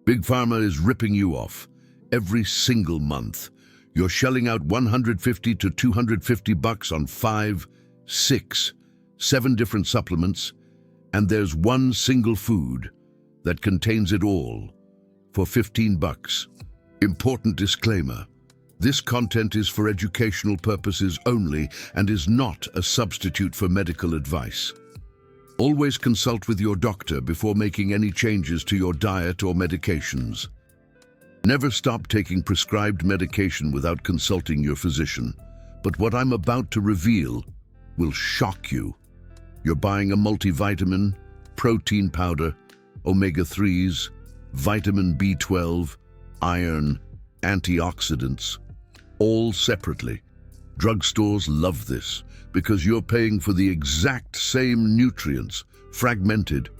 Big Pharma is ripping you off. Every single month, you're shelling out $150 to $250 on 5, 6, 7 different supplements, and there's one single food that contains it all for $15. Important disclaimer. This content is for educational purposes only and is not a substitute for medical advice. Always consult with your doctor before making any changes to your diet or medications. Never stop taking prescribed medication without consulting your physician. But what I'm about to reveal will shock you. You're buying a multivitamin, protein powder, omega-3s, vitamin B12, iron, antioxidants, all separately. Drugstores love this because you're paying for the exact same nutrients, fragmented.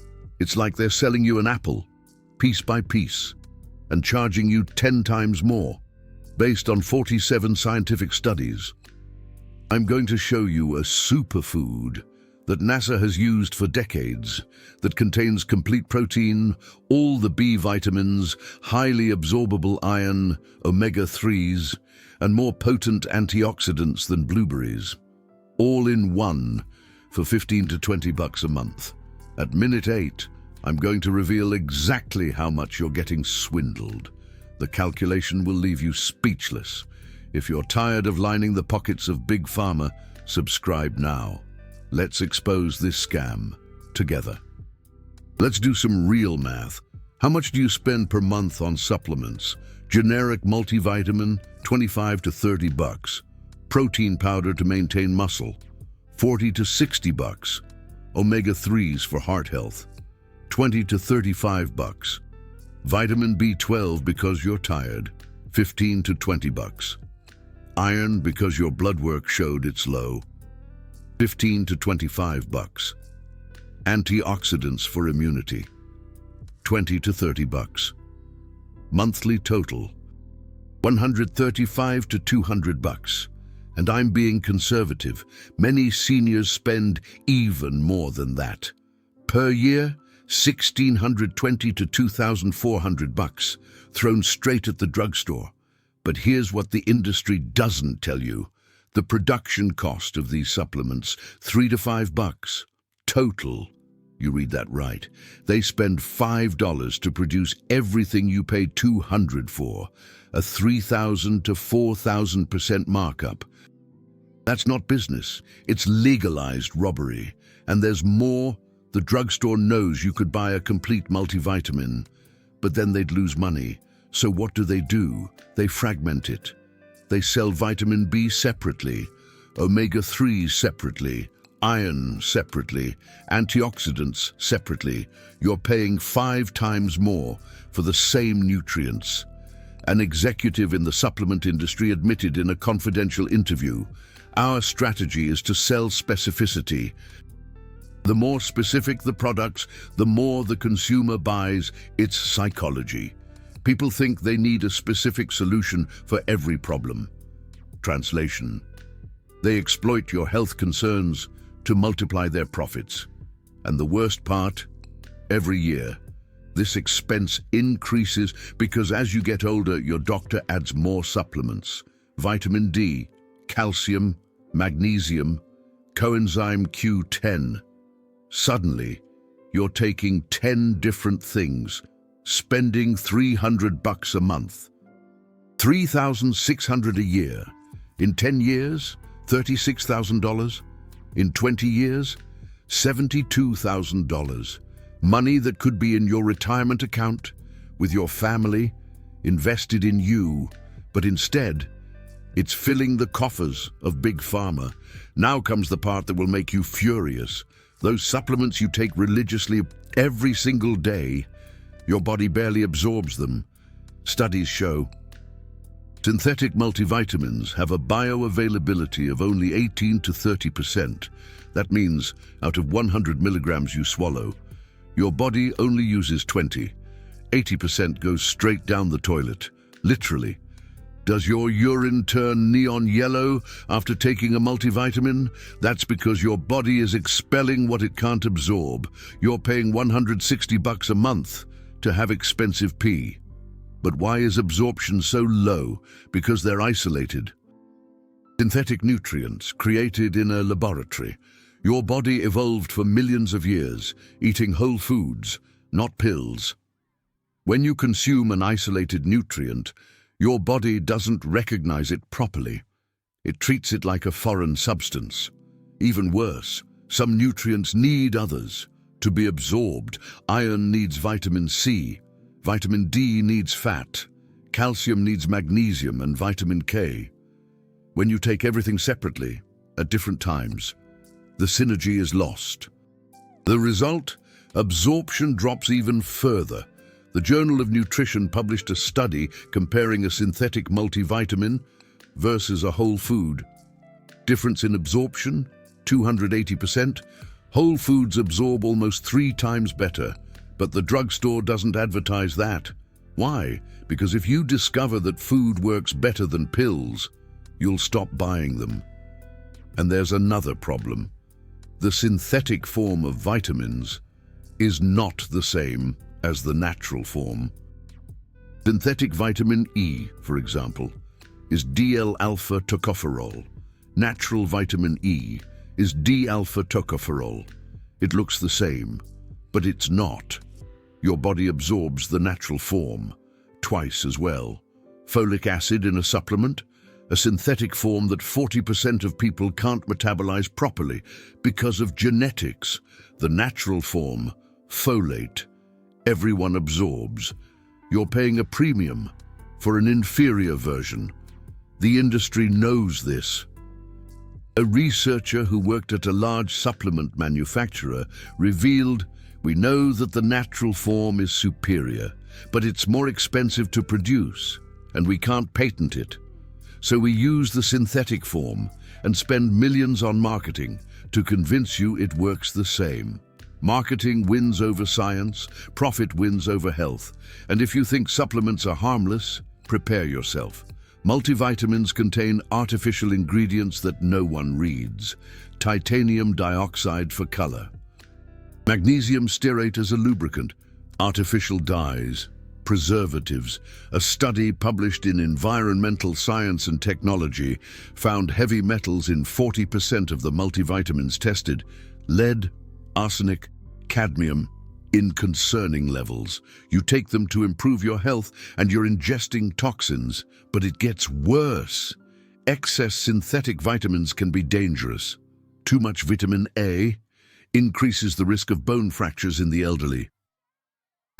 It's like they're selling you an apple, piece by piece, and charging you 10 times more, based on 47 scientific studies. I'm going to show you a superfood that NASA has used for decades, that contains complete protein, all the B vitamins, highly absorbable iron, omega-3s, and more potent antioxidants than blueberries. All in one for $15 to $20 a month. At minute 8, I'm going to reveal exactly how much you're getting swindled. The calculation will leave you speechless. If you're tired of lining the pockets of Big Pharma, subscribe now. Let's expose this scam together. Let's do some real math. How much do you spend per month on supplements? Generic multivitamin, $25 to $30. Protein powder to maintain muscle, $40 to $60. Omega-3s for heart health, $20 to $35. Vitamin B12 because you're tired, $15 to $20. Iron because your blood work showed it's low, $15 to $25. Antioxidants for immunity, $20 to $30. Monthly total, $135 to $200. And I'm being conservative. Many seniors spend even more than that. Per year, $1,620 to $2,400, thrown straight at the drugstore. But here's what the industry doesn't tell you. The production cost of these supplements, $3 to $5. Total, you read that right. They spend $5 to produce everything you pay $200 for, a 3,000 to 4,000% markup. That's not business. It's legalized robbery. And there's more. The drugstore knows you could buy a complete multivitamin, but then they'd lose money. So what do? They fragment it. They sell vitamin B separately, omega-3s separately, iron separately, antioxidants separately. You're paying 5 times more for the same nutrients. An executive in the supplement industry admitted in a confidential interview, "Our strategy is to sell specificity. The more specific the products, the more the consumer buys. It's psychology. People think they need a specific solution for every problem." Translation: they exploit your health concerns to multiply their profits. And the worst part, every year, this expense increases because as you get older, your doctor adds more supplements. Vitamin D, calcium, magnesium, coenzyme Q10. Suddenly, you're taking 10 different things, spending $300 a month. $3,600 a year. In 10 years, $36,000. In 20 years, $72,000. Money that could be in your retirement account, with your family, invested in you, but instead, it's filling the coffers of Big Pharma. Now comes the part that will make you furious. Those supplements you take religiously every single day, your body barely absorbs them. Studies show synthetic multivitamins have a bioavailability of only 18 to 30%. That means out of 100 milligrams you swallow, your body only uses 20. 80% goes straight down the toilet, literally. Does your urine turn neon yellow after taking a multivitamin? That's because your body is expelling what it can't absorb. You're paying $160 a month to have expensive pee. But why is absorption so low? Because they're isolated. Synthetic nutrients created in a laboratory. Your body evolved for millions of years, eating whole foods, not pills. When you consume an isolated nutrient, your body doesn't recognize it properly. It treats it like a foreign substance. Even worse, some nutrients need others to be absorbed. Iron needs vitamin C, vitamin D needs fat, calcium needs magnesium and vitamin K. When you take everything separately, at different times, the synergy is lost. The result? Absorption drops even further. The Journal of Nutrition published a study comparing a synthetic multivitamin versus a whole food. Difference in absorption, 280%. Whole foods absorb almost 3 times better, but the drugstore doesn't advertise that. Why? Because if you discover that food works better than pills, you'll stop buying them. And there's another problem. The synthetic form of vitamins is not the same as the natural form. Synthetic vitamin E, for example, is D-alpha tocopherol. Natural vitamin E is D-alpha tocopherol. It looks the same, but it's not. Your body absorbs the natural form twice as well. Folic acid in a supplement, a synthetic form that 40% of people can't metabolize properly because of genetics. The natural form, folate, everyone absorbs. You're paying a premium for an inferior version. The industry knows this. A researcher who worked at a large supplement manufacturer revealed, "We know that the natural form is superior, but it's more expensive to produce, and we can't patent it. So we use the synthetic form and spend millions on marketing to convince you it works the same." Marketing wins over science, profit wins over health. And if you think supplements are harmless, prepare yourself. Multivitamins contain artificial ingredients that no one reads. Titanium dioxide for color. Magnesium stearate as a lubricant. Artificial dyes. Preservatives. A study published in Environmental Science and Technology found heavy metals in 40% of the multivitamins tested. Lead, arsenic, cadmium, in concerning levels. You take them to improve your health and you're ingesting toxins, but it gets worse. Excess synthetic vitamins can be dangerous. Too much vitamin A increases the risk of bone fractures in the elderly.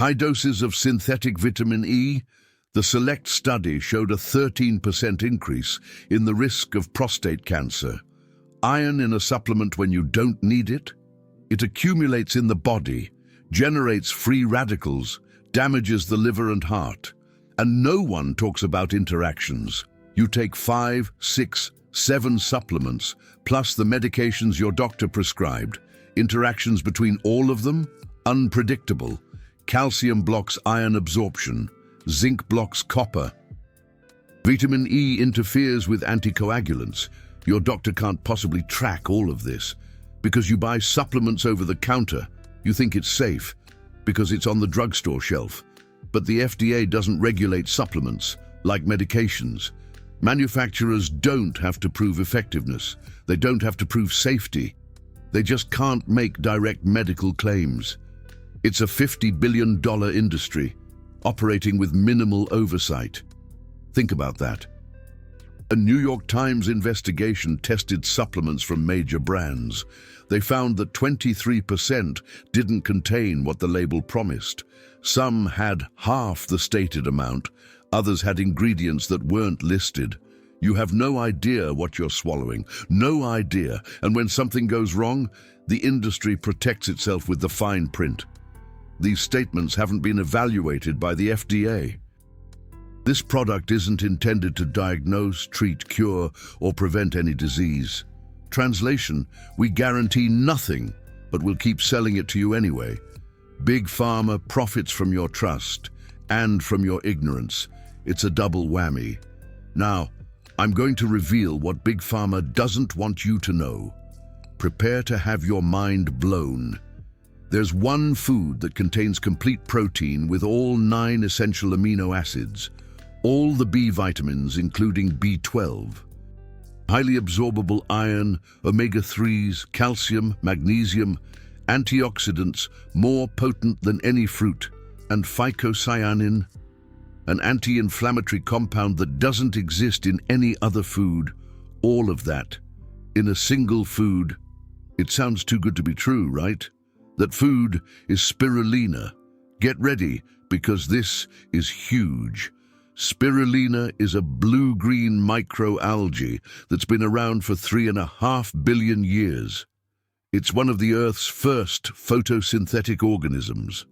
High doses of synthetic vitamin E, the SELECT study showed a 13% increase in the risk of prostate cancer. Iron in a supplement when you don't need it? It accumulates in the body, generates free radicals, damages the liver and heart. And no one talks about interactions. You take 5, 6, 7 supplements, plus the medications your doctor prescribed. Interactions between all of them? Unpredictable. Calcium blocks iron absorption. Zinc blocks copper. Vitamin E interferes with anticoagulants. Your doctor can't possibly track all of this. Because you buy supplements over the counter, you think it's safe, because it's on the drugstore shelf. But the FDA doesn't regulate supplements, like medications. Manufacturers don't have to prove effectiveness. They don't have to prove safety. They just can't make direct medical claims. It's a $50 billion industry, operating with minimal oversight. Think about that. A New York Times investigation tested supplements from major brands. They found that 23% didn't contain what the label promised. Some had half the stated amount. Others had ingredients that weren't listed. You have no idea what you're swallowing. No idea. And when something goes wrong, the industry protects itself with the fine print. These statements haven't been evaluated by the FDA. This product isn't intended to diagnose, treat, cure, or prevent any disease. Translation, we guarantee nothing, but we'll keep selling it to you anyway. Big Pharma profits from your trust and from your ignorance. It's a double whammy. Now, I'm going to reveal what Big Pharma doesn't want you to know. Prepare to have your mind blown. There's one food that contains complete protein with all 9 essential amino acids, all the B vitamins including B12, highly absorbable iron, omega-3s, calcium, magnesium, antioxidants more potent than any fruit, and phycocyanin, an anti-inflammatory compound that doesn't exist in any other food. All of that in a single food. It sounds too good to be true, right? That food is spirulina. Get ready, because this is huge. Spirulina is a blue-green microalgae that's been around for 3.5 billion years. It's one of the Earth's first photosynthetic organisms.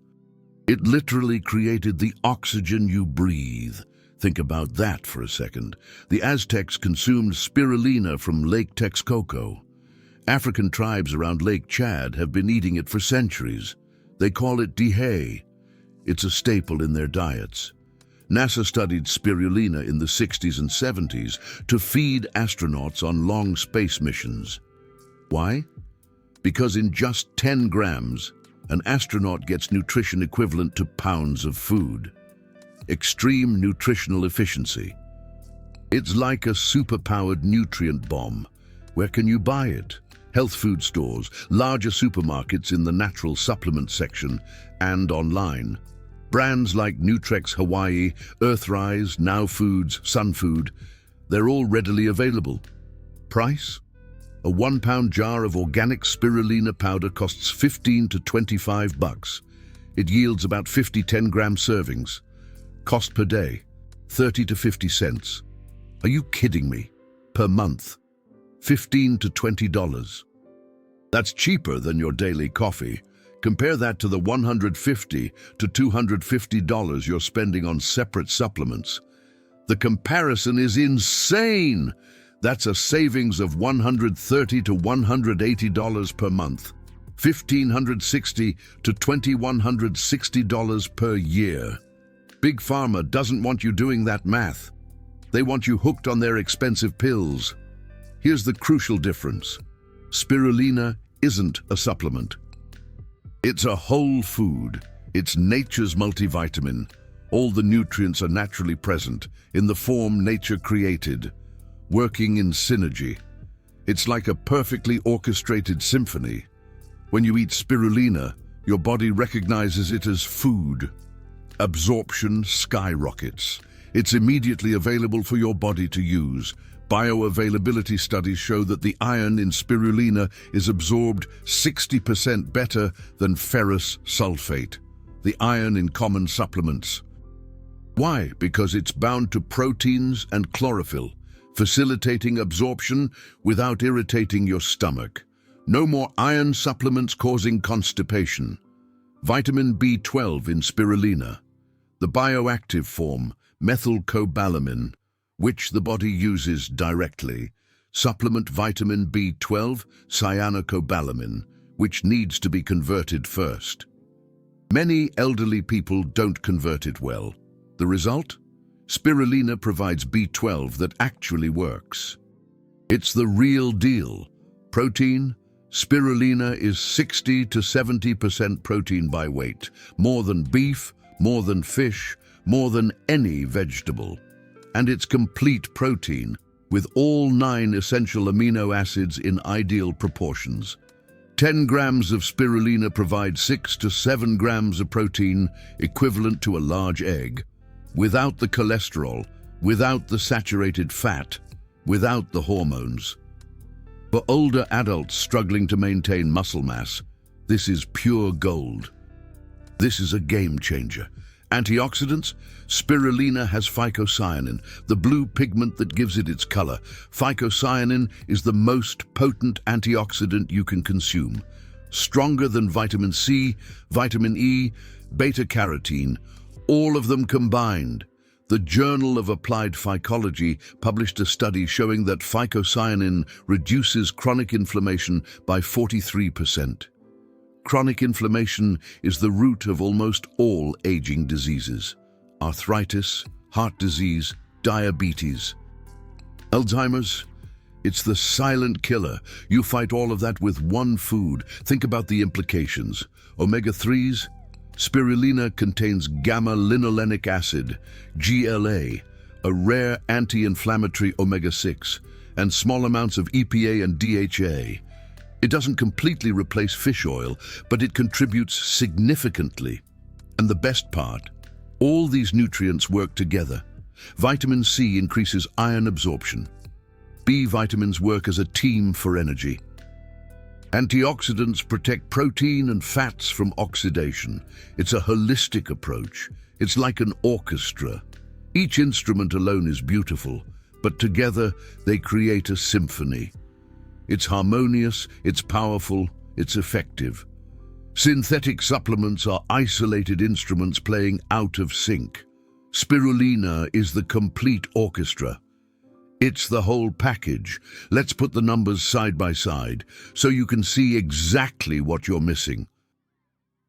It literally created the oxygen you breathe. Think about that for a second. The Aztecs consumed spirulina from Lake Texcoco. African tribes around Lake Chad have been eating it for centuries. They call it dihe. It's a staple in their diets. NASA studied spirulina in the 60s and 70s to feed astronauts on long space missions. Why? Because in just 10 grams, an astronaut gets nutrition equivalent to pounds of food. Extreme nutritional efficiency. It's like a superpowered nutrient bomb. Where can you buy it? Health food stores, larger supermarkets in the natural supplement section, and online. Brands like Nutrex Hawaii, Earthrise, Now Foods, Sun Food, they're all readily available. Price? A 1-pound jar of organic spirulina powder costs $15 to $25. It yields about 50 10-gram servings. Cost per day, 30 to 50 cents. Are you kidding me? Per month, $15 to $20. That's cheaper than your daily coffee. Compare that to the $150 to $250 you're spending on separate supplements. The comparison is insane. That's a savings of $130 to $180 per month, $1,560 to $2,160 per year. Big Pharma doesn't want you doing that math. They want you hooked on their expensive pills. Here's the crucial difference. Spirulina isn't a supplement. It's a whole food. It's nature's multivitamin. All the nutrients are naturally present in the form nature created, working in synergy. It's like a perfectly orchestrated symphony. When you eat spirulina, your body recognizes it as food. Absorption skyrockets. It's immediately available for your body to use. Bioavailability studies show that the iron in spirulina is absorbed 60% better than ferrous sulfate, the iron in common supplements. Why? Because it's bound to proteins and chlorophyll, facilitating absorption without irritating your stomach. No more iron supplements causing constipation. Vitamin B12 in spirulina. The bioactive form, methylcobalamin, which the body uses directly. Supplement vitamin B12, cyanocobalamin, which needs to be converted first. Many elderly people don't convert it well. The result? Spirulina provides B12 that actually works. It's the real deal. Protein? Spirulina is 60 to 70% protein by weight, more than beef, more than fish, more than any vegetable. And it's complete protein, with all 9 essential amino acids in ideal proportions. 10 grams of spirulina provide 6 to 7 grams of protein, equivalent to a large egg, without the cholesterol, without the saturated fat, without the hormones. For older adults struggling to maintain muscle mass, this is pure gold. This is a game changer. Antioxidants? Spirulina has phycocyanin, the blue pigment that gives it its color. Phycocyanin is the most potent antioxidant you can consume. Stronger than vitamin C, vitamin E, beta-carotene, all of them combined. The Journal of Applied Phycology published a study showing that phycocyanin reduces chronic inflammation by 43%. Chronic inflammation is the root of almost all aging diseases. Arthritis, heart disease, diabetes, Alzheimer's. It's the silent killer. You fight all of that with one food. Think about the implications. Omega-3s? Spirulina contains gamma-linolenic acid, GLA, a rare anti-inflammatory omega-6, and small amounts of EPA and DHA. It doesn't completely replace fish oil, but it contributes significantly. And the best part, all these nutrients work together. Vitamin C increases iron absorption. B vitamins work as a team for energy. Antioxidants protect protein and fats from oxidation. It's a holistic approach. It's like an orchestra. Each instrument alone is beautiful, but together they create a symphony. It's harmonious, it's powerful, it's effective. Synthetic supplements are isolated instruments playing out of sync. Spirulina is the complete orchestra. It's the whole package. Let's put the numbers side by side so you can see exactly what you're missing.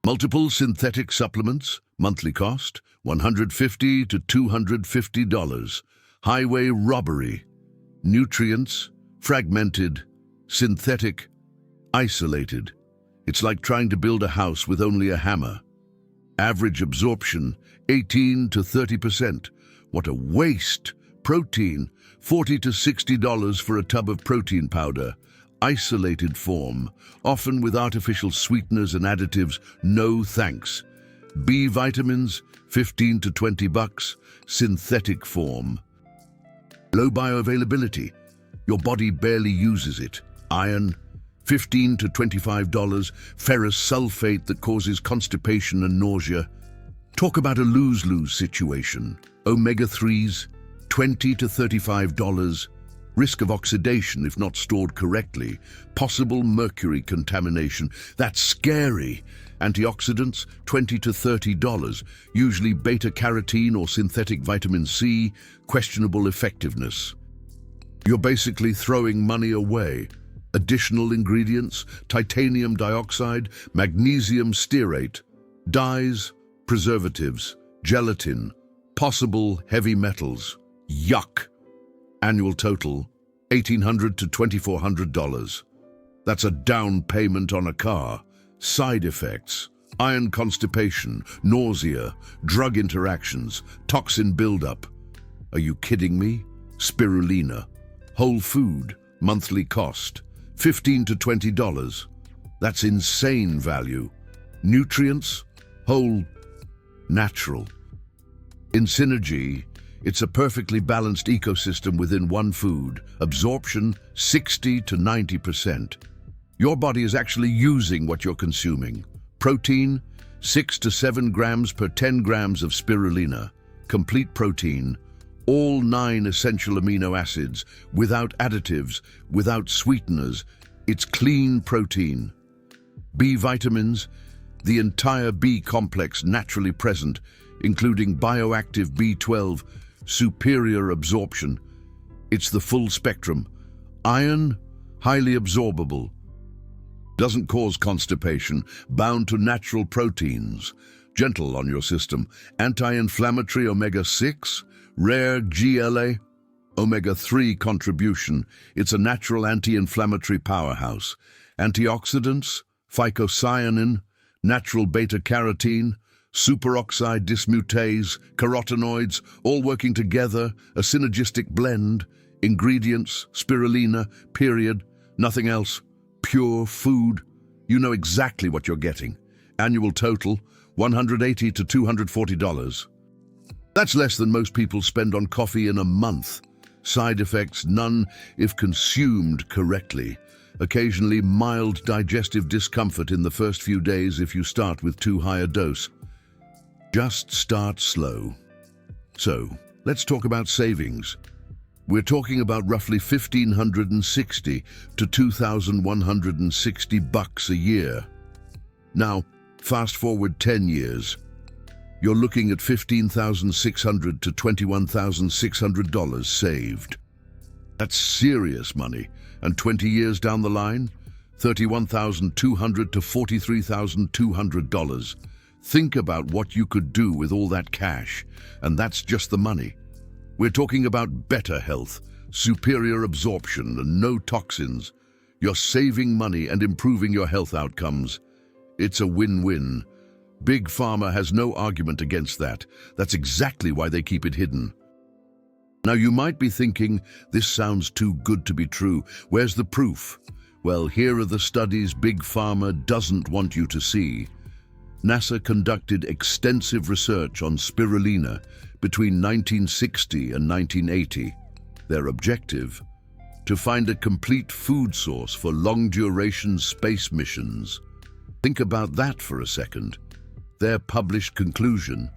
Multiple synthetic supplements, monthly cost, $150 to $250. Highway robbery. Nutrients, fragmented, synthetic, isolated. It's like trying to build a house with only a hammer. Average absorption, 18 to 30%. What a waste! Protein, $40 to $60 for a tub of protein powder. Isolated form, often with artificial sweeteners and additives. No thanks. B vitamins, $15 to $20. Synthetic form. Low bioavailability. Your body barely uses it. Iron, $15 to $25. Ferrous sulfate that causes constipation and nausea. Talk about a lose-lose situation. Omega-3s, $20 to $35. Risk of oxidation if not stored correctly. Possible mercury contamination. That's scary. Antioxidants, $20 to $30. Usually beta-carotene or synthetic vitamin C. Questionable effectiveness. You're basically throwing money away. Additional ingredients, titanium dioxide, magnesium stearate, dyes, preservatives, gelatin, possible heavy metals. Yuck! Annual total, $1,800 to $2,400. That's a down payment on a car. Side effects, iron constipation, nausea, drug interactions, toxin buildup. Are you kidding me? Spirulina, whole food, monthly cost, $15 to $20. That's insane value. Nutrients, whole, natural. In synergy, it's a perfectly balanced ecosystem within one food. Absorption, 60 to 90%. Your body is actually using what you're consuming. Protein, 6 to 7 grams per 10 grams of spirulina. Complete protein, all 9 essential amino acids, without additives, without sweeteners. It's clean protein. B vitamins, the entire B complex naturally present, including bioactive B12, superior absorption. It's the full spectrum. Iron, highly absorbable. Doesn't cause constipation, bound to natural proteins. Gentle on your system. Anti-inflammatory omega-6, rare GLA, omega-3 contribution. It's a natural anti-inflammatory powerhouse. Antioxidants, phycocyanin, natural beta-carotene, superoxide dismutase, carotenoids, all working together, a synergistic blend. Ingredients, spirulina, period, nothing else. Pure food. You know exactly what you're getting. Annual total, $180 to $240. That's less than most people spend on coffee in a month. Side effects, none if consumed correctly. Occasionally mild digestive discomfort in the first few days if you start with too high a dose. Just start slow. So, let's talk about savings. We're talking about roughly $1,560 to $2,160 a year. Now, fast forward 10 years. You're looking at $15,600 to $21,600 saved. That's serious money. And 20 years down the line, $31,200 to $43,200. Think about what you could do with all that cash, and that's just the money. We're talking about better health, superior absorption, and no toxins. You're saving money and improving your health outcomes. It's a win-win. Big Pharma has no argument against that. That's exactly why they keep it hidden. Now you might be thinking, this sounds too good to be true. Where's the proof? Well, here are the studies Big Pharma doesn't want you to see. NASA conducted extensive research on spirulina between 1960 and 1980. Their objective? To find a complete food source for long-duration space missions. Think about that for a second. Their published conclusion: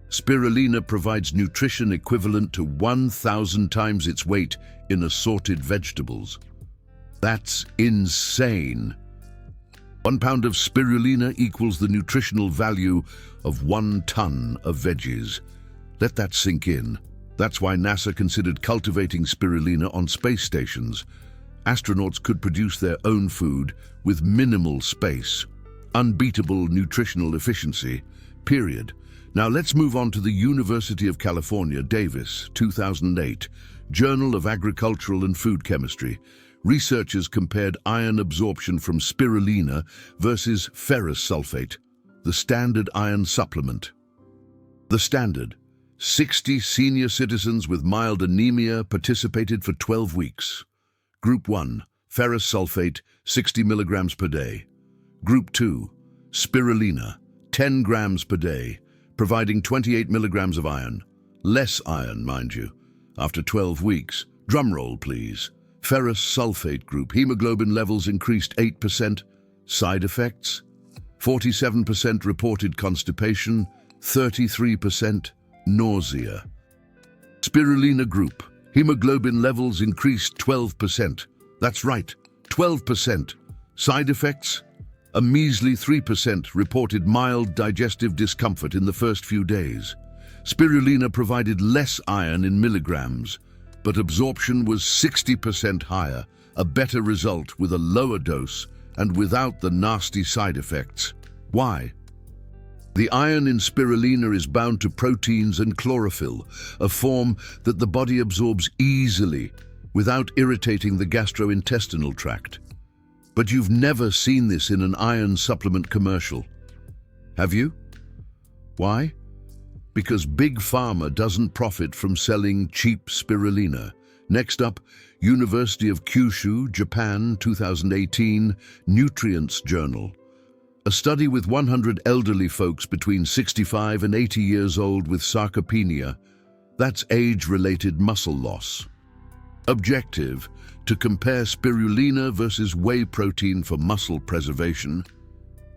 spirulina provides nutrition equivalent to 1,000 times its weight in assorted vegetables. That's insane. 1 pound of spirulina equals the nutritional value of 1 ton of veggies. Let that sink in. That's why NASA considered cultivating spirulina on space stations. Astronauts could produce their own food with minimal space. Unbeatable nutritional efficiency, period. Now let's move on to the University of California, Davis, 2008, Journal of Agricultural and Food Chemistry. Researchers compared iron absorption from spirulina versus ferrous sulfate, the standard iron supplement. The standard: 60 senior citizens with mild anemia participated for 12 weeks. Group 1, ferrous sulfate, 60 milligrams per day. Group 2, spirulina, 10 grams per day, providing 28 milligrams of iron. Less iron, mind you. After 12 weeks, drumroll please, ferrous sulfate group, hemoglobin levels increased 8%. Side effects? 47% reported constipation, 33% nausea. Spirulina group, hemoglobin levels increased 12%. That's right, 12%. Side effects? A measly 3% reported mild digestive discomfort in the first few days. Spirulina provided less iron in milligrams, but absorption was 60% higher, a better result with a lower dose and without the nasty side effects. Why? The iron in spirulina is bound to proteins and chlorophyll, a form that the body absorbs easily without irritating the gastrointestinal tract. But you've never seen this in an iron supplement commercial, have you? Why? Because Big Pharma doesn't profit from selling cheap spirulina. Next up, University of Kyushu, Japan, 2018, Nutrients Journal. A study with 100 elderly folks between 65 and 80 years old with sarcopenia, that's age-related muscle loss. Objective: to compare spirulina versus whey protein for muscle preservation.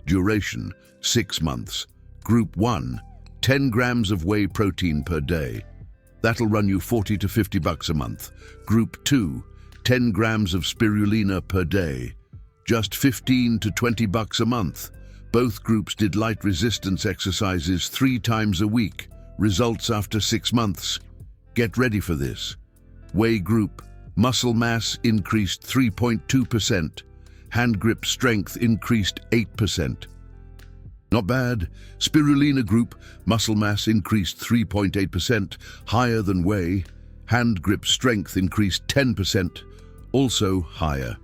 Duration: 6 months. Group 1, 10 grams of whey protein per day. That'll run you $40 to $50 a month. Group 2, 10 grams of spirulina per day. Just $15 to $20 a month. Both groups did light resistance exercises 3 times a week. Results after 6 months. Get ready for this. Whey group, muscle mass increased 3.2%. Hand grip strength increased 8%. Not bad. Spirulina group, muscle mass increased 3.8%, higher than whey. Hand grip strength increased 10%, also higher.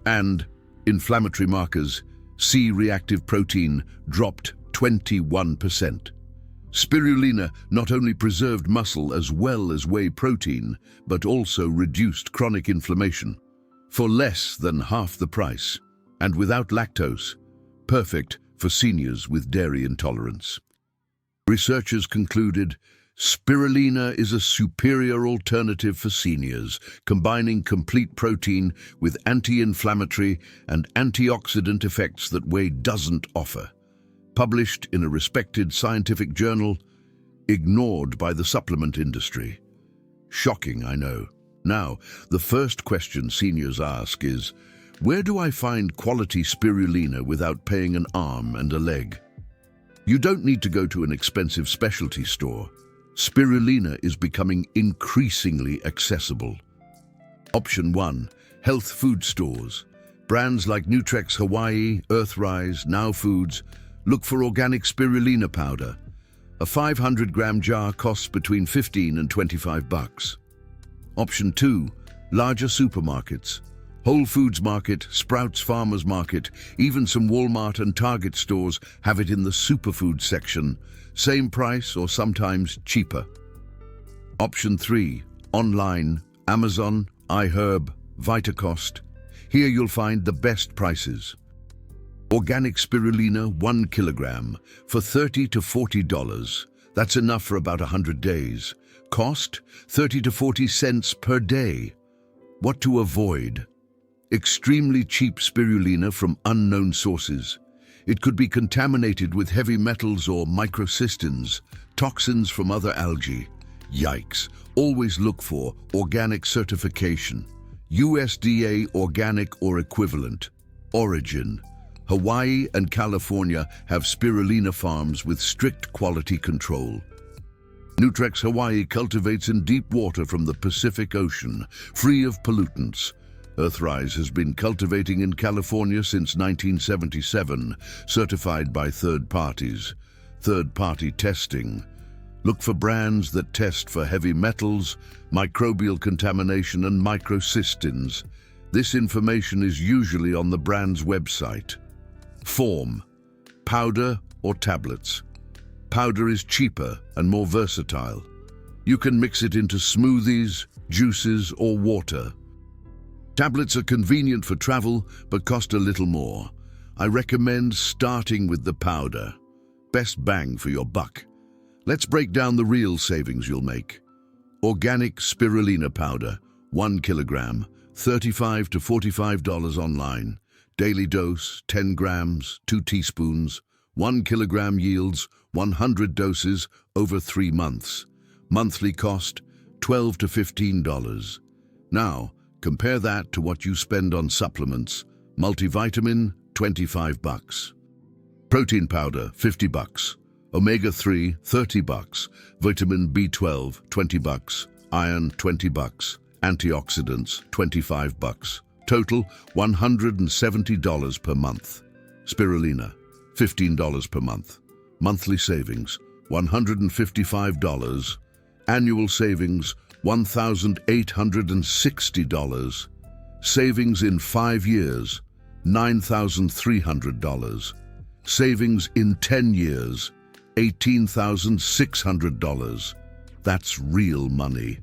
And inflammatory markers, C-reactive protein, dropped 21%. Spirulina not only preserved muscle as well as whey protein, but also reduced chronic inflammation for less than half the price and without lactose, perfect for seniors with dairy intolerance. Researchers concluded spirulina is a superior alternative for seniors, combining complete protein with anti-inflammatory and antioxidant effects that whey doesn't offer. Published in a respected scientific journal, ignored by the supplement industry. Shocking, I know. Now, the first question seniors ask is, where do I find quality spirulina without paying an arm and a leg? You don't need to go to an expensive specialty store. Spirulina is becoming increasingly accessible. Option 1, health food stores. Brands like Nutrex Hawaii, Earthrise, Now Foods. Look for organic spirulina powder. A 500-gram jar costs between $15 and $25. Option 2, larger supermarkets. Whole Foods Market, Sprouts Farmers Market, even some Walmart and Target stores have it in the superfood section. Same price or sometimes cheaper. Option 3, online, Amazon, iHerb, Vitacost. Here you'll find the best prices. Organic spirulina, 1 kilogram, for $30 to $40. That's enough for about 100 days. Cost, 30 to 40 cents per day. What to avoid? Extremely cheap spirulina from unknown sources. It could be contaminated with heavy metals or microcystins, toxins from other algae. Yikes. Always look for organic certification. USDA organic or equivalent. Origin. Hawaii and California have spirulina farms with strict quality control. Nutrex Hawaii cultivates in deep water from the Pacific Ocean, free of pollutants. Earthrise has been cultivating in California since 1977, certified by third parties. Third-party testing. Look for brands that test for heavy metals, microbial contamination and microcystins. This information is usually on the brand's website. Form. Powder or tablets. Powder is cheaper and more versatile. You can mix it into smoothies, juices or water. Tablets are convenient for travel but cost a little more. I recommend starting with the powder. Best bang for your buck. Let's break down the real savings you'll make. Organic spirulina powder, 1 kilogram, $35 to $45 online. Daily dose, 10 grams, 2 teaspoons. 1 kilogram yields 100 doses over 3 months. Monthly cost, $12 to $15. Now, compare that to what you spend on supplements. Multivitamin, $25. Protein powder, $50. Omega-3, $30. Vitamin B12, $20. Iron, $20. Antioxidants, $25. Total, $170 per month. Spirulina, $15 per month. Monthly savings, $155. Annual savings, $1,860. Savings in 5 years, $9,300. Savings in 10 years, $18,600. That's real money.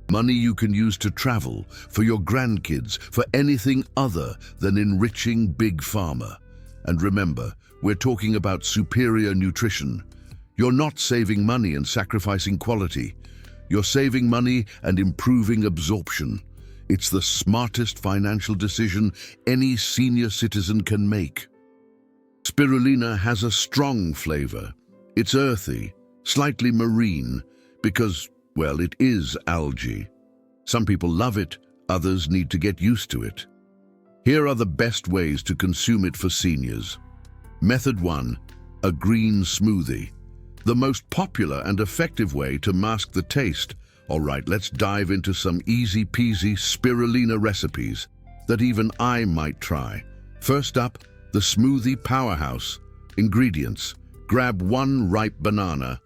Money you can use to travel, for your grandkids, for anything other than enriching Big Pharma. And remember, we're talking about superior nutrition. You're not saving money and sacrificing quality. You're saving money and improving absorption. It's the smartest financial decision any senior citizen can make. Spirulina has a strong flavor. It's earthy, slightly marine, because, well, it is algae. Some people love it, others need to get used to it. Here are the best ways to consume it for seniors. Method 1, a green smoothie. The most popular and effective way to mask the taste. All right, let's dive into some easy-peasy spirulina recipes that even I might try. First up, the smoothie powerhouse. Ingredients: grab 1 ripe banana,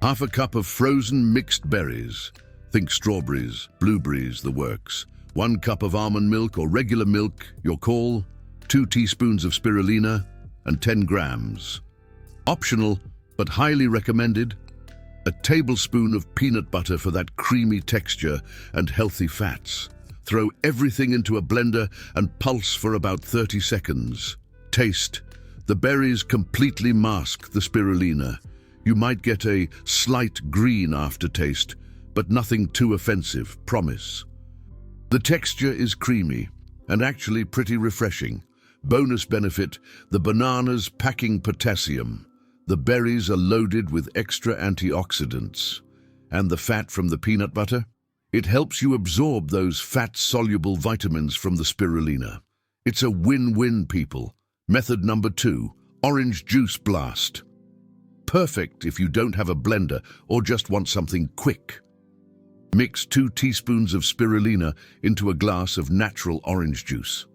half a cup of frozen mixed berries. Think strawberries, blueberries, the works. 1 cup of almond milk or regular milk, your call. 2 teaspoons of spirulina and 10 grams. Optional, but highly recommended, a tablespoon of peanut butter for that creamy texture and healthy fats. Throw everything into a blender and pulse for about 30 seconds. Taste. The berries completely mask the spirulina. You might get a slight green aftertaste, but nothing too offensive, promise. The texture is creamy and actually pretty refreshing. Bonus benefit, the bananas packing potassium. The berries are loaded with extra antioxidants. And the fat from the peanut butter? It helps you absorb those fat-soluble vitamins from the spirulina. It's a win-win, people. Method number 2, orange juice blast. Perfect if you don't have a blender or just want something quick. Mix 2 teaspoons of spirulina into a glass of natural orange juice.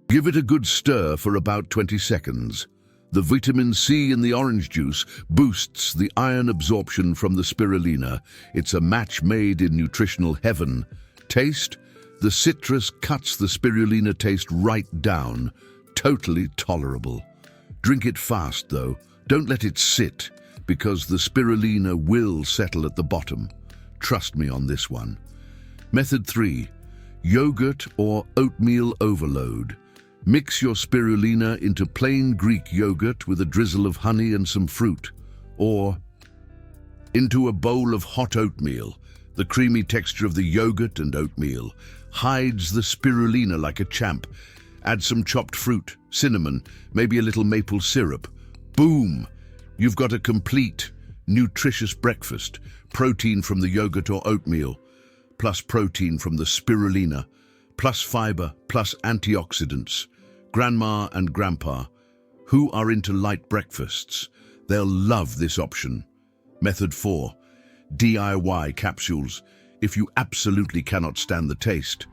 Give it a good stir for about 20 seconds. The vitamin C in the orange juice boosts the iron absorption from the spirulina. It's a match made in nutritional heaven. Taste? The citrus cuts the spirulina taste right down. Totally tolerable. Drink it fast, though. Don't let it sit, because the spirulina will settle at the bottom. Trust me on this one. Method 3. Yogurt or oatmeal overload. Mix your spirulina into plain Greek yogurt with a drizzle of honey and some fruit, or into a bowl of hot oatmeal. The creamy texture of the yogurt and oatmeal hides the spirulina like a champ. Add some chopped fruit, cinnamon, maybe a little maple syrup. Boom! You've got a complete, nutritious breakfast. Protein from the yogurt or oatmeal, plus protein from the spirulina, plus fiber, plus antioxidants. Grandma and Grandpa, who are into light breakfasts, they'll love this option. Method 4. DIY capsules, if you absolutely cannot stand the taste.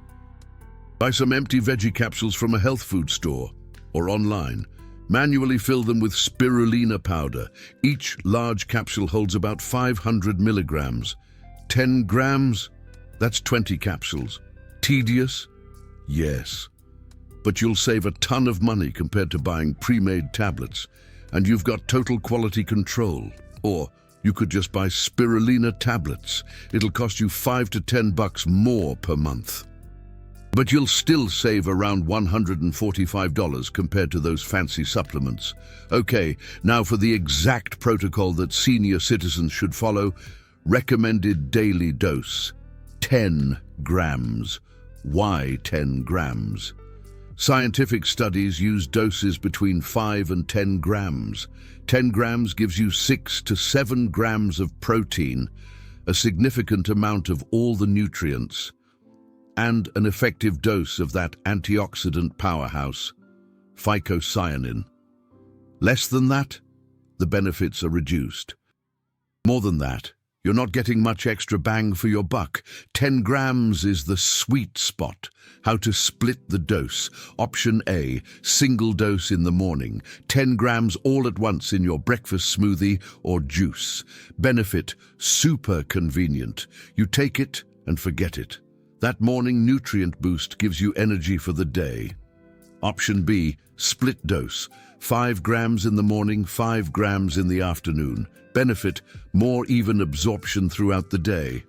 Buy some empty veggie capsules from a health food store or online. Manually fill them with spirulina powder. Each large capsule holds about 500 milligrams. 10 grams? That's 20 capsules. Tedious? Yes. But you'll save a ton of money compared to buying pre-made tablets, and you've got total quality control. Or you could just buy spirulina tablets. It'll cost you $5 to $10 more per month. But you'll still save around $145 compared to those fancy supplements. Okay, now for the exact protocol that senior citizens should follow. Recommended daily dose, 10 grams. Why 10 grams? Scientific studies use doses between 5 and 10 grams. 10 grams gives you 6 to 7 grams of protein, a significant amount of all the nutrients, and an effective dose of that antioxidant powerhouse, phycocyanin. Less than that, the benefits are reduced. More than that, you're not getting much extra bang for your buck. 10 grams is the sweet spot. How to split the dose. Option A, single dose in the morning. 10 grams all at once in your breakfast smoothie or juice. Benefit, super convenient. You take it and forget it. That morning nutrient boost gives you energy for the day. Option B, split dose. 5 grams in the morning, 5 grams in the afternoon. Benefit, more even absorption throughout the day.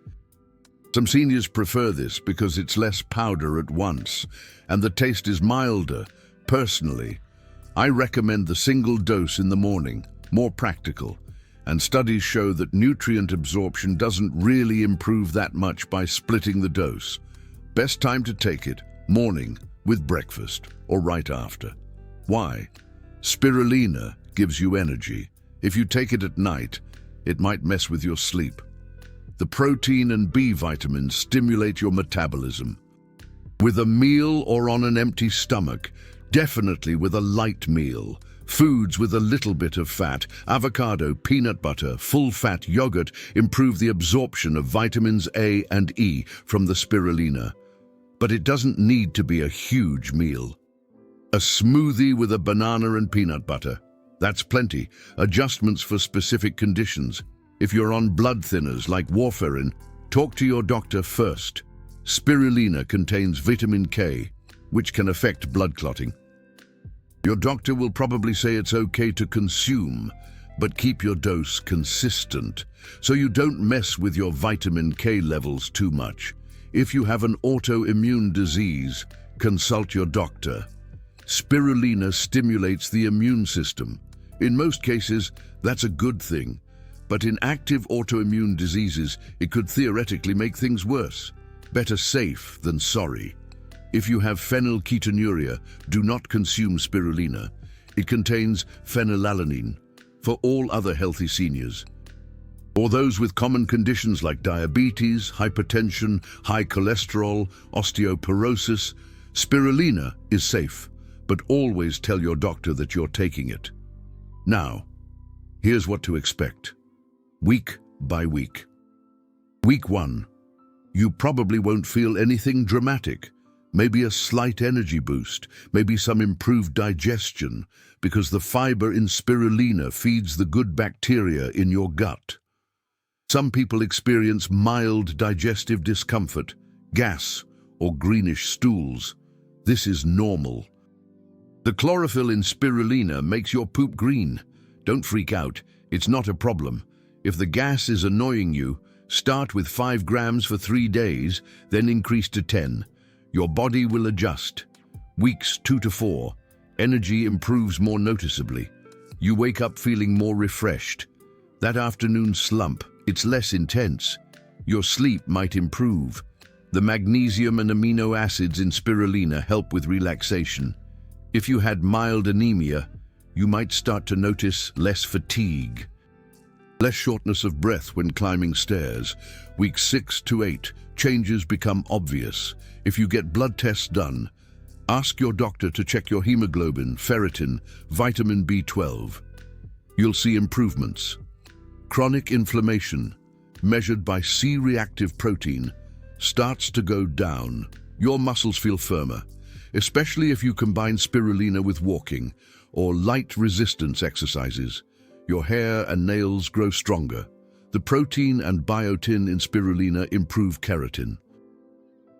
Some seniors prefer this because it's less powder at once, and the taste is milder. Personally, I recommend the single dose in the morning, more practical, and studies show that nutrient absorption doesn't really improve that much by splitting the dose. Best time to take it, morning, with breakfast, or right after. Why? Spirulina gives you energy. If you take it at night, it might mess with your sleep. The protein and B vitamins stimulate your metabolism. With a meal or on an empty stomach, definitely with a light meal. Foods with a little bit of fat, avocado, peanut butter, full-fat yogurt improve the absorption of vitamins A and E from the spirulina. But it doesn't need to be a huge meal. A smoothie with a banana and peanut butter. That's plenty. Adjustments for specific conditions. If you're on blood thinners like warfarin, talk to your doctor first. Spirulina contains vitamin K, which can affect blood clotting. Your doctor will probably say it's okay to consume, but keep your dose consistent so you don't mess with your vitamin K levels too much. If you have an autoimmune disease, consult your doctor. Spirulina stimulates the immune system. In most cases, that's a good thing, but in active autoimmune diseases, it could theoretically make things worse. Better safe than sorry. If you have phenylketonuria, do not consume spirulina. It contains phenylalanine for all other healthy seniors. Or those with common conditions like diabetes, hypertension, high cholesterol, osteoporosis, spirulina is safe, but always tell your doctor that you're taking it. Now, here's what to expect. Week by week. Week 1. You probably won't feel anything dramatic. Maybe a slight energy boost, maybe some improved digestion, because the fiber in spirulina feeds the good bacteria in your gut. Some people experience mild digestive discomfort, gas, or greenish stools. This is normal. The chlorophyll in spirulina makes your poop green. Don't freak out, it's not a problem. If the gas is annoying you, start with 5 grams for 3 days, then increase to 10. Your body will adjust. Weeks 2 to 4, energy improves more noticeably. You wake up feeling more refreshed. That afternoon slump, it's less intense. Your sleep might improve. The magnesium and amino acids in spirulina help with relaxation. If you had mild anemia, you might start to notice less fatigue, less shortness of breath when climbing stairs. Weeks 6 to 8, changes become obvious. If you get blood tests done, ask your doctor to check your hemoglobin, ferritin, vitamin B12. You'll see improvements. Chronic inflammation, measured by C-reactive protein, starts to go down. Your muscles feel firmer, especially if you combine spirulina with walking or light resistance exercises. Your hair and nails grow stronger. The protein and biotin in spirulina improve keratin.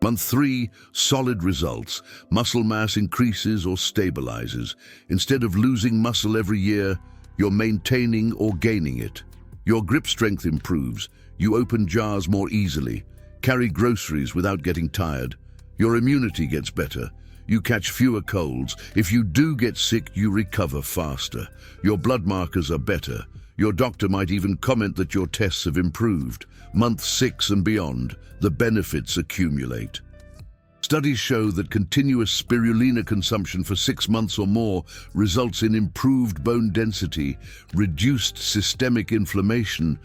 Month 3, solid results. Muscle mass increases or stabilizes. Instead of losing muscle every year, you're maintaining or gaining it. Your grip strength improves. You open jars more easily, carry groceries without getting tired. Your immunity gets better. You catch fewer colds. If you do get sick, you recover faster. Your blood markers are better. Your doctor might even comment that your tests have improved. Month 6 and beyond, the benefits accumulate. Studies show that continuous spirulina consumption for 6 months or more results in improved bone density, reduced systemic inflammation,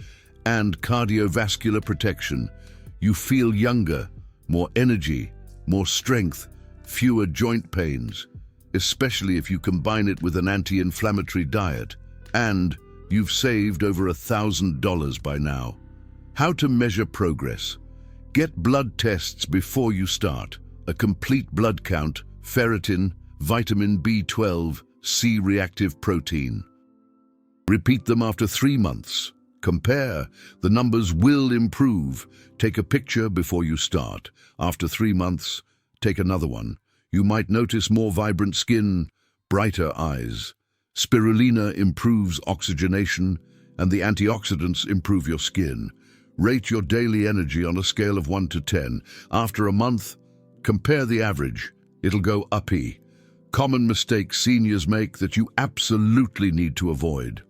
and cardiovascular protection. You feel younger, more energy, more strength, fewer joint pains, especially if you combine it with an anti-inflammatory diet. And you've saved over $1,000 by now. How to measure progress? Get blood tests before you start. A complete blood count, ferritin, vitamin B12, C-reactive protein. Repeat them after 3 months. Compare. The numbers will improve. Take a picture before you start. After 3 months, take another one. You might notice more vibrant skin, brighter eyes. Spirulina improves oxygenation, and the antioxidants improve your skin. Rate your daily energy on a scale of 1 to 10. After a month, compare the average. It'll go uppy. Common mistakes seniors make that you absolutely need to avoid.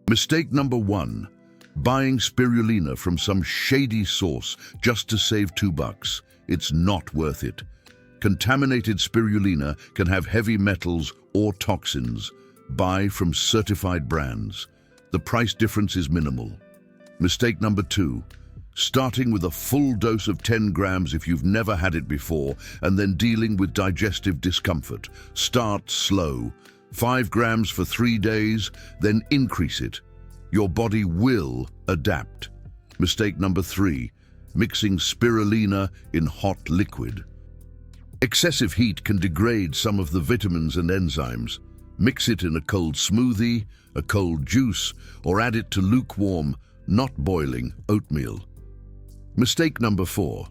Mistake number 1, buying spirulina from some shady source just to save $2. It's not worth it. Contaminated spirulina can have heavy metals or toxins. Buy from certified brands. The price difference is minimal. Mistake number 2, starting with a full dose of 10 grams if you've never had it before, and then dealing with digestive discomfort. Start slow. 5 grams for 3 days, then increase it. Your body will adapt. Mistake number 3, mixing spirulina in hot liquid. Excessive heat can degrade some of the vitamins and enzymes. Mix it in a cold smoothie, a cold juice, or add it to lukewarm, not boiling, oatmeal. Mistake number 4,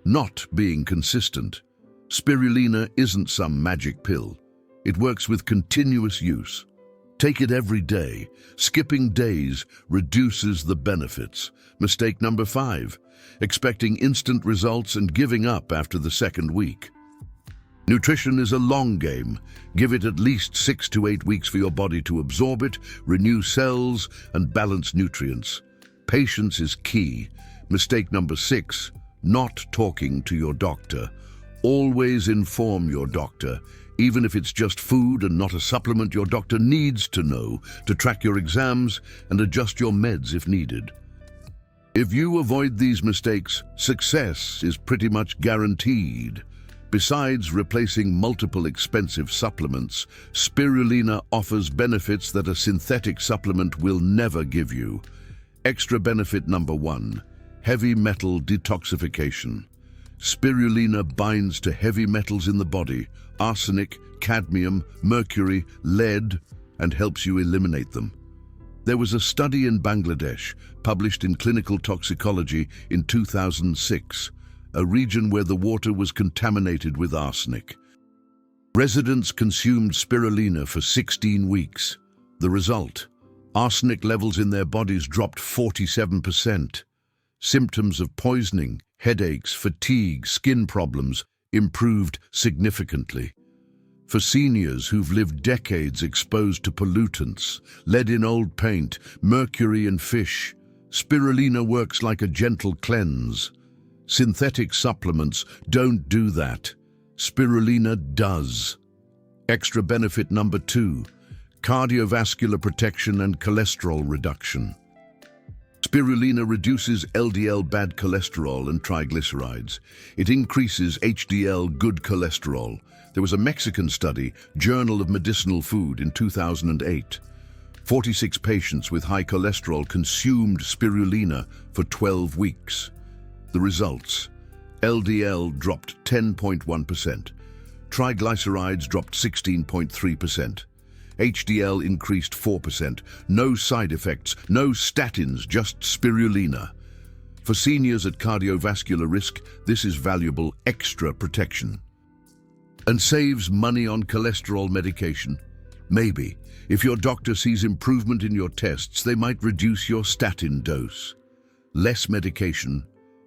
not being consistent. Spirulina isn't some magic pill. It works with continuous use. Take it every day. Skipping days reduces the benefits. Mistake number 5, expecting instant results and giving up after the 2nd week. Nutrition is a long game. Give it at least 6 to 8 weeks for your body to absorb it, renew cells, and balance nutrients. Patience is key. Mistake number 6, not talking to your doctor. Always inform your doctor. Even if it's just food and not a supplement, your doctor needs to know to track your exams and adjust your meds if needed. If you avoid these mistakes, success is pretty much guaranteed. Besides replacing multiple expensive supplements, spirulina offers benefits that a synthetic supplement will never give you. Extra benefit number 1, heavy metal detoxification. Spirulina binds to heavy metals in the body, arsenic, cadmium, mercury, lead, and helps you eliminate them. There was a study in Bangladesh, published in Clinical Toxicology in 2006, a region where the water was contaminated with arsenic. Residents consumed spirulina for 16 weeks. The result? Arsenic levels in their bodies dropped 47%. Symptoms of poisoning, headaches, fatigue, skin problems improved significantly. For seniors who've lived decades exposed to pollutants, lead in old paint, mercury in fish, spirulina works like a gentle cleanse. Synthetic supplements don't do that. Spirulina does. Extra benefit number 2, cardiovascular protection and cholesterol reduction. Spirulina reduces LDL bad cholesterol and triglycerides. It increases HDL good cholesterol. There was a Mexican study, Journal of Medicinal Food, in 2008. 46 patients with high cholesterol consumed spirulina for 12 weeks. The results: LDL dropped 10.1%, triglycerides dropped 16.3%, HDL increased 4%, no side effects, no statins, just spirulina. For seniors at cardiovascular risk, this is valuable extra protection. And saves money on cholesterol medication? Maybe. If your doctor sees improvement in your tests, they might reduce your statin dose. Less medication,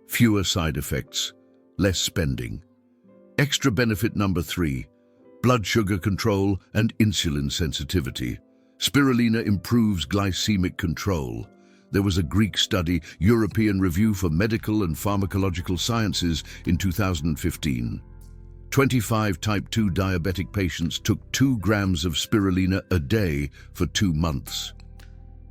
fewer side effects, less spending. Extra benefit number 3, blood sugar control and insulin sensitivity. Spirulina improves glycemic control. There was a Greek study, European Review for Medical and Pharmacological Sciences, in 2015. 25 type 2 diabetic patients took 2 grams of spirulina a day for 2 months.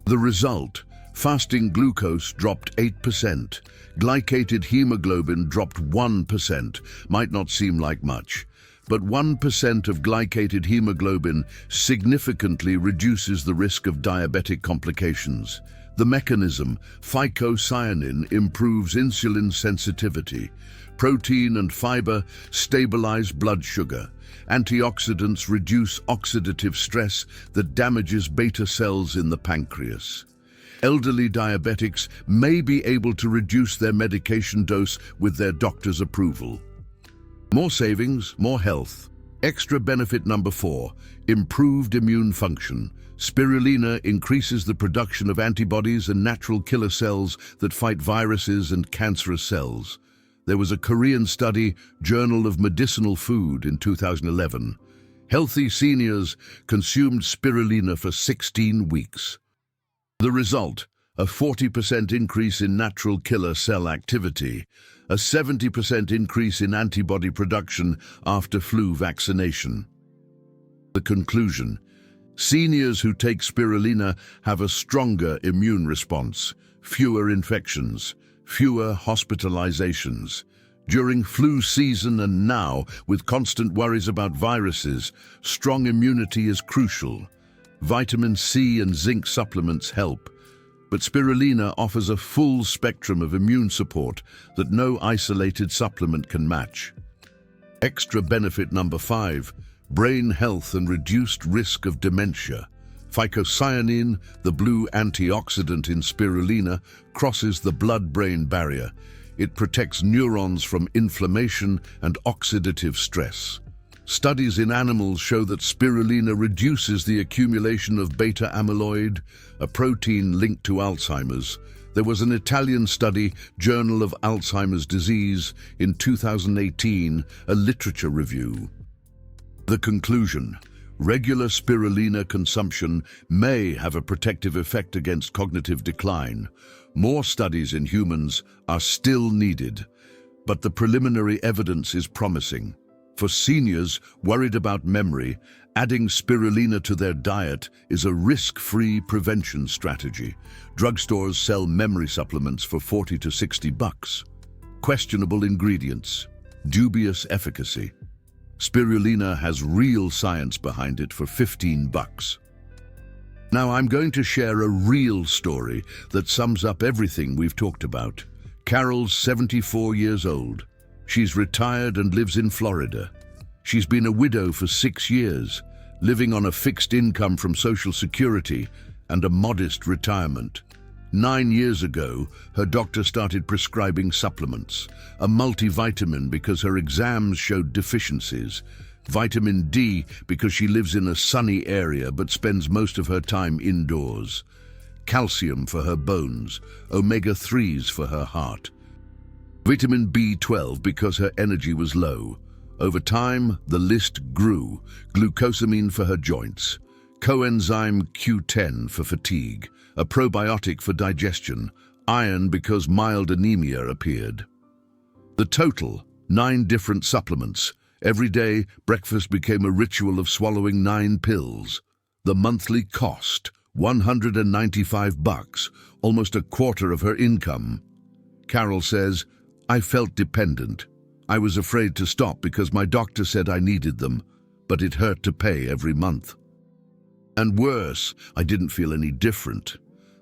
The result: fasting glucose dropped 8%, glycated hemoglobin dropped 1%. Might not seem like much, but 1% of glycated hemoglobin significantly reduces the risk of diabetic complications. The mechanism: phycocyanin improves insulin sensitivity. Protein and fiber stabilize blood sugar. Antioxidants reduce oxidative stress that damages beta cells in the pancreas. Elderly diabetics may be able to reduce their medication dose with their doctor's approval. More savings, more health. Extra benefit number 4, improved immune function. Spirulina increases the production of antibodies and natural killer cells that fight viruses and cancerous cells. There was a Korean study, Journal of Medicinal Food, in 2011. Healthy seniors consumed spirulina for 16 weeks. The result: a 40% increase in natural killer cell activity, a 70% increase in antibody production after flu vaccination. The conclusion: seniors who take spirulina have a stronger immune response, fewer infections, fewer hospitalizations. During flu season and now, with constant worries about viruses, strong immunity is crucial. Vitamin C and zinc supplements help, but spirulina offers a full spectrum of immune support that no isolated supplement can match. Extra benefit number 5, brain health and reduced risk of dementia. Phycocyanin, the blue antioxidant in spirulina, crosses the blood-brain barrier. It protects neurons from inflammation and oxidative stress. Studies in animals show that spirulina reduces the accumulation of beta amyloid, a protein linked to Alzheimer's. There was an Italian study, Journal of Alzheimer's Disease, in 2018, a literature review. The conclusion: regular spirulina consumption may have a protective effect against cognitive decline. More studies in humans are still needed, but the preliminary evidence is promising. For seniors worried about memory, adding spirulina to their diet is a risk-free prevention strategy. Drugstores sell memory supplements for $40 to $60. Questionable ingredients, dubious efficacy. Spirulina has real science behind it for $15. Now I'm going to share a real story that sums up everything we've talked about. Carol's 74 years old. She's retired and lives in Florida. She's been a widow for 6 years, living on a fixed income from Social Security and a modest retirement. 9 years ago, her doctor started prescribing supplements, a multivitamin because her exams showed deficiencies, vitamin D because she lives in a sunny area but spends most of her time indoors, calcium for her bones, omega-3s for her heart, vitamin B12 because her energy was low. Over time, the list grew. Glucosamine for her joints, coenzyme Q10 for fatigue, a probiotic for digestion, iron because mild anemia appeared. The total, 9 different supplements. Every day, breakfast became a ritual of swallowing 9 pills. The monthly cost, $195, almost a quarter of her income. Carol says, "I felt dependent. I was afraid to stop because my doctor said I needed them, but it hurt to pay every month. And worse, I didn't feel any different.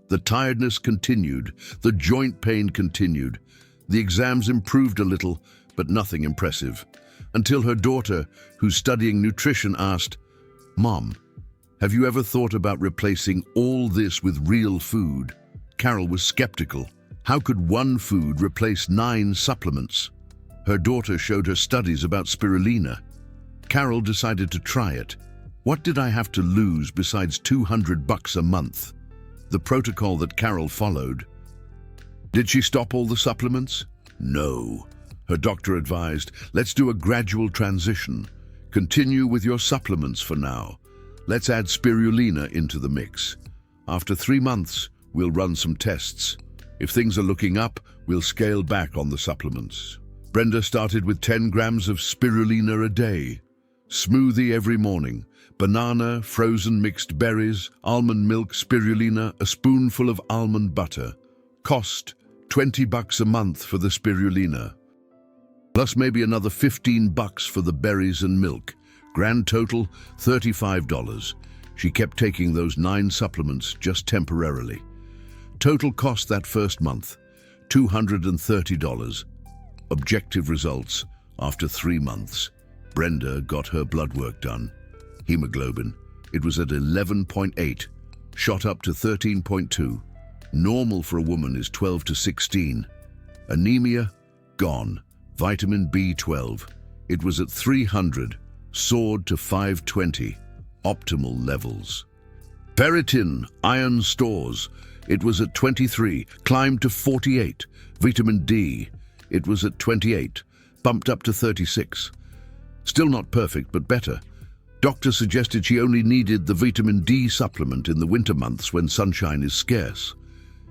The tiredness continued, the joint pain continued. The exams improved a little, but nothing impressive. Until her daughter, who's studying nutrition, asked, 'Mom, have you ever thought about replacing all this with real food?' Carol was skeptical. How could one food replace 9 supplements? Her daughter showed her studies about spirulina. Carol decided to try it. What did I have to lose besides $200 a month? The protocol that Carol followed. Did she stop all the supplements? No. Her doctor advised, let's do a gradual transition. Continue with your supplements for now. Let's add spirulina into the mix. After 3 months, we'll run some tests. If things are looking up, we'll scale back on the supplements. Brenda started with 10 grams of spirulina a day. Smoothie every morning. Banana, frozen mixed berries, almond milk, spirulina, a spoonful of almond butter. Cost, $20 a month for the spirulina. Plus maybe another $15 for the berries and milk. Grand total, $35. She kept taking those 9 supplements just temporarily. Total cost that first month, $230. Objective results, after 3 months. Brenda got her blood work done. Hemoglobin, it was at 11.8, shot up to 13.2. Normal for a woman is 12 to 16. Anemia, gone. Vitamin B12, it was at 300, soared to 520, optimal levels. Ferritin, iron stores, it was at 23, climbed to 48. Vitamin D, it was at 28, bumped up to 36. Still not perfect, but better. Doctor suggested she only needed the vitamin D supplement in the winter months when sunshine is scarce.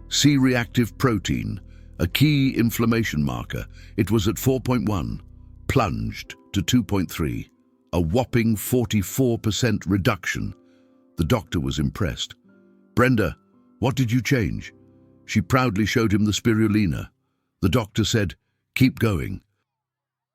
C-reactive protein, a key inflammation marker, it was at 4.1, plunged to 2.3, a whopping 44% reduction. The doctor was impressed. Brenda, what did you change? She proudly showed him the spirulina. The doctor said, keep going.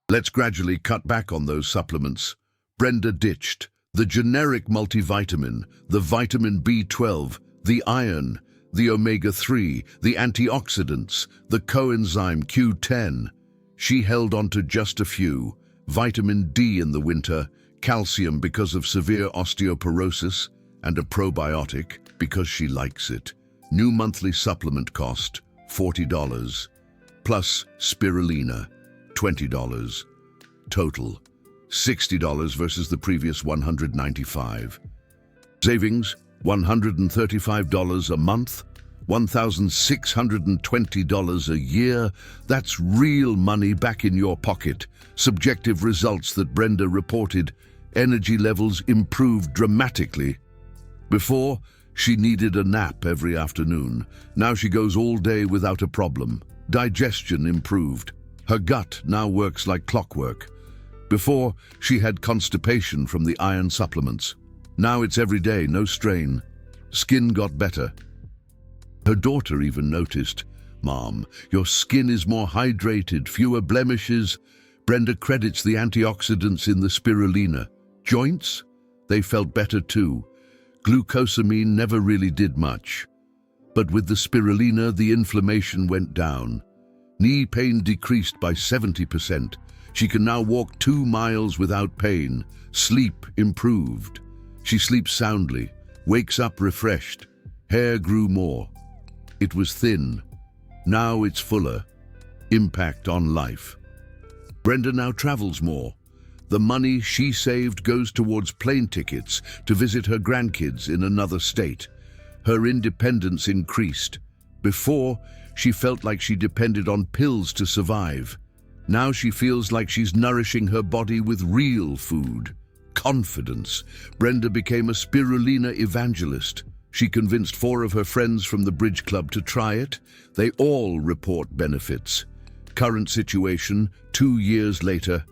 Let's gradually cut back on those supplements. Brenda ditched the generic multivitamin, the vitamin B12, the iron, the omega-3, the antioxidants, the coenzyme Q10. She held on to just a few: vitamin D in the winter, calcium because of severe osteoporosis, and a probiotic because she likes it. New monthly supplement cost, $40, plus spirulina, $20. Total, $60 versus the previous $195. Savings, $135 a month, $1,620 a year. That's real money back in your pocket. Subjective results that Brenda reported. Energy levels improved dramatically. Before, she needed a nap every afternoon. Now she goes all day without a problem. Digestion improved. Her gut now works like clockwork. Before, she had constipation from the iron supplements. Now it's every day, no strain. Skin got better. Her daughter even noticed, "Mom, your skin is more hydrated, fewer blemishes." Brenda credits the antioxidants in the spirulina. Joints? They felt better too. Glucosamine never really did much. But with the spirulina, the inflammation went down. Knee pain decreased by 70%. She can now walk 2 miles without pain. Sleep improved. She sleeps soundly, wakes up refreshed. Hair grew more. It was thin. Now it's fuller. Impact on life. Brenda now travels more. The money she saved goes towards plane tickets to visit her grandkids in another state. Her independence increased. Before, she felt like she depended on pills to survive. Now she feels like she's nourishing her body with real food. Confidence. Brenda became a spirulina evangelist. She convinced 4 of her friends from the Bridge Club to try it. They all report benefits. Current situation, 2 years later.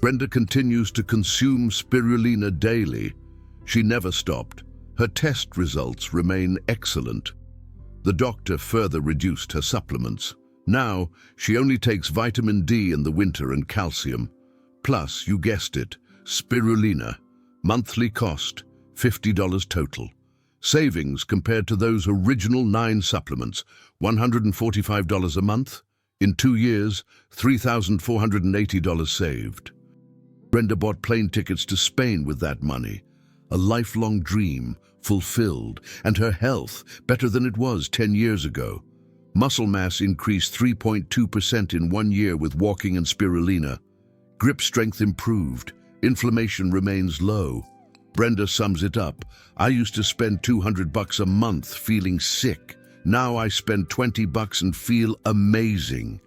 Brenda continues to consume spirulina daily. She never stopped. Her test results remain excellent. The doctor further reduced her supplements. Now, she only takes vitamin D in the winter and calcium. Plus, you guessed it, spirulina. Monthly cost, $50 total. Savings compared to those original 9 supplements, $145 a month. In 2 years, $3,480 saved. Brenda bought plane tickets to Spain with that money. A lifelong dream, fulfilled, and her health better than it was 10 years ago. Muscle mass increased 3.2% in 1 year with walking and spirulina. Grip strength improved. Inflammation remains low. Brenda sums it up. I used to spend $200 a month feeling sick. Now I spend $20 and feel amazing.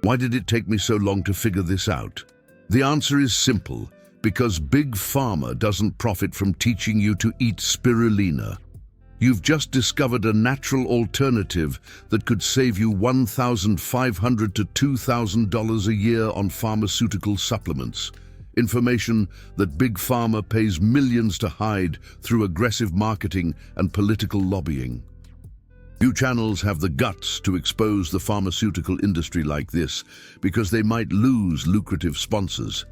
Why did it take me so long to figure this out? The answer is simple, because Big Pharma doesn't profit from teaching you to eat spirulina. You've just discovered a natural alternative that could save you $1,500 to $2,000 a year on pharmaceutical supplements. Information that Big Pharma pays millions to hide through aggressive marketing and political lobbying. Few channels have the guts to expose the pharmaceutical industry like this because they might lose lucrative sponsors.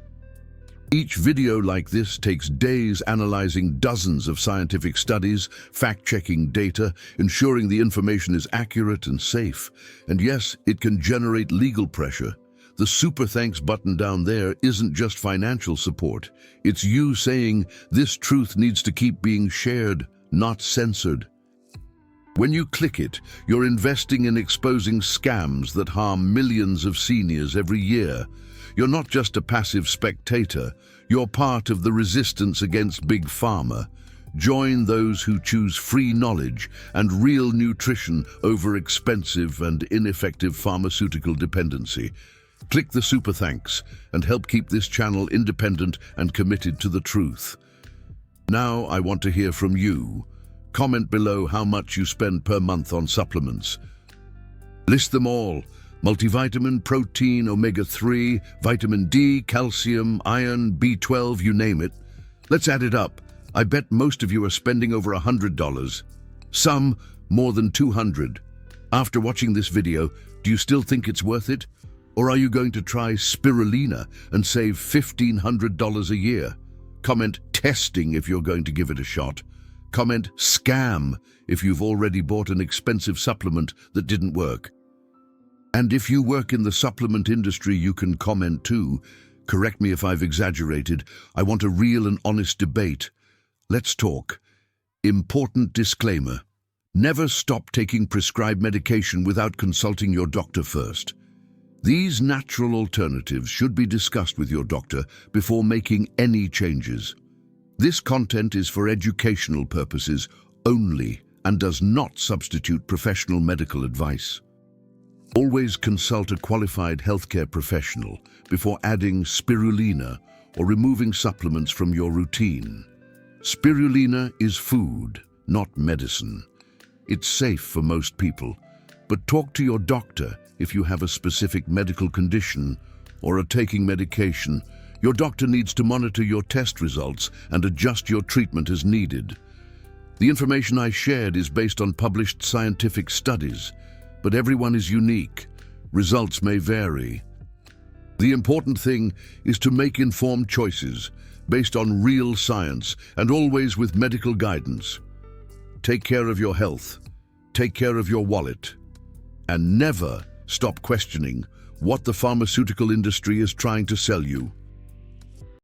Each video like this takes days analyzing dozens of scientific studies, fact-checking data, ensuring the information is accurate and safe. And yes, it can generate legal pressure. The super thanks button down there isn't just financial support. It's you saying this truth needs to keep being shared, not censored. When you click it, you're investing in exposing scams that harm millions of seniors every year. You're not just a passive spectator, you're part of the resistance against Big Pharma. Join those who choose free knowledge and real nutrition over expensive and ineffective pharmaceutical dependency. Click the super thanks and help keep this channel independent and committed to the truth. Now I want to hear from you. Comment below how much you spend per month on supplements. List them all. Multivitamin, protein, omega-3, vitamin D, calcium, iron, B12, you name it. Let's add it up. I bet most of you are spending over $100. Some more than $200. After watching this video, do you still think it's worth it? Or are you going to try spirulina and save $1,500 a year? Comment testing if you're going to give it a shot. Comment scam if you've already bought an expensive supplement that didn't work. And if you work in the supplement industry, you can comment too. Correct me if I've exaggerated. I want a real and honest debate. Let's talk. Important disclaimer. Never stop taking prescribed medication without consulting your doctor first. These natural alternatives should be discussed with your doctor before making any changes. This content is for educational purposes only and does not substitute professional medical advice. Always consult a qualified healthcare professional before adding spirulina or removing supplements from your routine. Spirulina is food, not medicine. It's safe for most people, but talk to your doctor if you have a specific medical condition or are taking medication. Your doctor needs to monitor your test results and adjust your treatment as needed. The information I shared is based on published scientific studies, but everyone is unique. Results may vary. The important thing is to make informed choices based on real science and always with medical guidance. Take care of your health, take care of your wallet, and never Stop questioning what the pharmaceutical industry is trying to sell you.